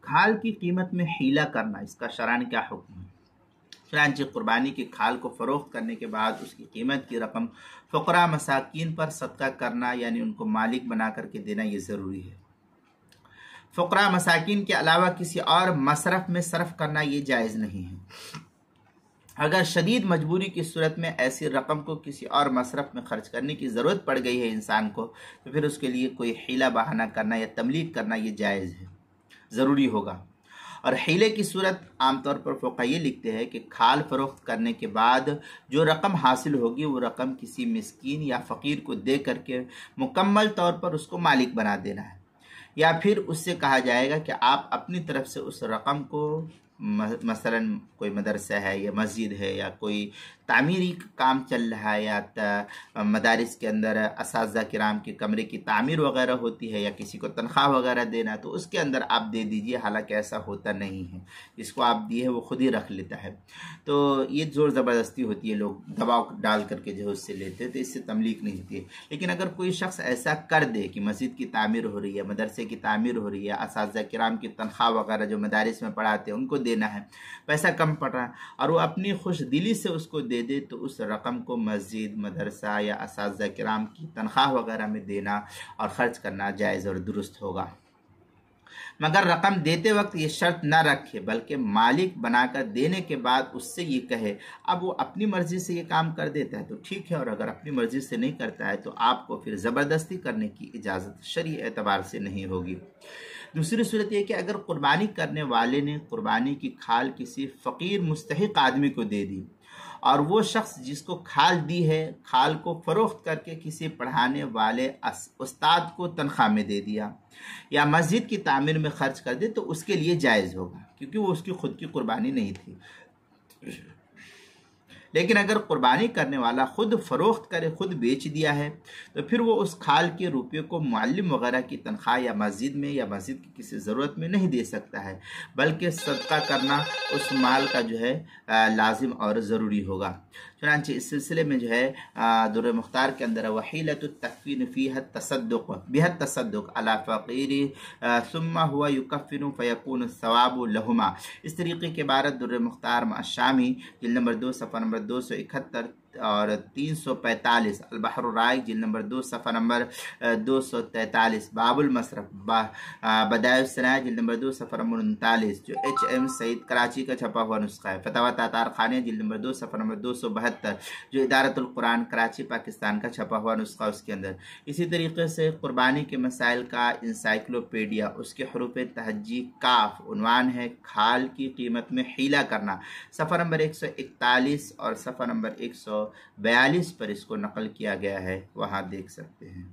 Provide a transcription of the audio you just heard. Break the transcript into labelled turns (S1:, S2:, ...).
S1: کھال کی قیمت میں حیلہ کرنا، اس کا شرعاً کیا حکم ہے؟ چنانچہ قربانی کی کھال کو فروخت کرنے کے بعد اس کی قیمت کی رقم فقراء مساکین پر صدقہ کرنا، یعنی ان کو مالک بنا کر کے دینا، یہ ضروری ہے۔ فقراء مساکین کے علاوہ کسی اور مصرف میں صرف کرنا یہ جائز نہیں ہے۔ اگر شدید مجبوری کی صورت میں ایسی رقم کو کسی اور مصرف میں خرچ کرنے کی ضرورت پڑ گئی ہے انسان کو، تو پھر اس کے لیے کوئی حیلہ بہانہ کرنا یا تملیک کرنا یہ جائز ہے، ضروری ہوگا۔ اور حیلے کی صورت عام طور پر فقہا یہ لکھتے ہیں کہ کھال فروخت کرنے کے بعد جو رقم حاصل ہوگی وہ رقم کسی مسکین یا فقیر کو دے کر کے مکمل طور پر اس کو مالک بنا دینا ہے، یا پھر اس سے کہا جائے گا کہ آپ اپنی طرف سے اس رقم کو، مثلا کوئی مدرسہ ہے یا مسجد ہے یا کوئی تعمیری کام چل رہا ہے، یا مدارس کے اندر اساتذہ کرام کے کمرے کی تعمیر وغیرہ ہوتی ہے، یا کسی کو تنخواہ وغیرہ دینا ہے، تو اس کے اندر آپ دے دیجئے، حالانکہ ایسا ہوتا نہیں ہے، جس کو آپ دیے وہ خود ہی رکھ لیتا ہے۔ تو یہ زور زبردستی ہوتی ہے، لوگ دباؤ ڈال کر کے جو ہے اس سے لیتے ہیں، تو اس سے تملیک نہیں ہوتی ہے۔ لیکن اگر کوئی شخص ایسا کر دے کہ مسجد کی تعمیر ہو رہی ہے، مدرسے کی تعمیر ہو رہی ہے، اساتذہ کرام کی تنخواہ وغیرہ جو مدارس میں پڑھاتے ہیں ان کو دینا ہے، پیسہ کم پڑ رہا ہے، اور وہ اپنی خوش دلی سے اس کو دے دے، تو اس رقم کو مسجد، مدرسہ یا اساتذہ کرام کی تنخواہ وغیرہ میں دینا اور خرچ کرنا جائز اور درست ہوگا۔ مگر رقم دیتے وقت یہ شرط نہ رکھے، بلکہ مالک بنا کر دینے کے بعد اس سے یہ کہے۔ اب وہ اپنی مرضی سے یہ کام کر دیتا ہے تو ٹھیک ہے، اور اگر اپنی مرضی سے نہیں کرتا ہے تو آپ کو پھر زبردستی کرنے کی اجازت شرعی اعتبار سے نہیں ہوگی۔ دوسری صورت یہ کہ اگر قربانی کرنے والے نے قربانی کی کھال کسی فقیر مستحق آدمی کو دے دی، اور وہ شخص جس کو کھال دی ہے کھال کو فروخت کر کے کسی پڑھانے والے استاد کو تنخواہ میں دے دیا یا مسجد کی تعمیر میں خرچ کر دے، تو اس کے لیے جائز ہوگا، کیونکہ وہ اس کی خود کی قربانی نہیں تھی۔ لیکن اگر قربانی کرنے والا خود فروخت کرے، خود بیچ دیا ہے، تو پھر وہ اس کھال کے روپے کو معلم وغیرہ کی تنخواہ یا مسجد میں یا مسجد کی کسی ضرورت میں نہیں دے سکتا ہے، بلکہ صدقہ کرنا اس مال کا جو ہے لازم اور ضروری ہوگا۔ چنانچہ اس سلسلے میں جو ہے در مختار کے اندر وحیلۃ التکفین فیہا التصدق بها التصدق علی فقیر ثم هو یکفن فیکون الثواب لہما، اس طریقے کے عبارت در مختار الشامی جلد نمبر 2 صفحہ نمبر 271 اور 345، البحر الرائق جلد نمبر 2 صفحہ نمبر 243، باب المصرف بدائع الصنائع جلد نمبر 2 صفحہ نمبر 39، جو HM سعید کراچی کا چھپا ہوا نسخہ ہے، فتاوی تاتار خانیہ جلد نمبر 2 صفحہ نمبر 272، جو ادارت القرآن کراچی پاکستان کا چھپا ہوا نسخہ اس کے اندر۔ اسی طریقے سے قربانی کے مسائل کا انسائکلوپیڈیا، اس کے حروف تہجی کاف، عنوان ہے کھال کی قیمت میں حیلہ کرنا، صفحہ نمبر 141 اور صفحہ نمبر 142 پر اس کو نقل کیا گیا ہے، وہاں دیکھ سکتے ہیں۔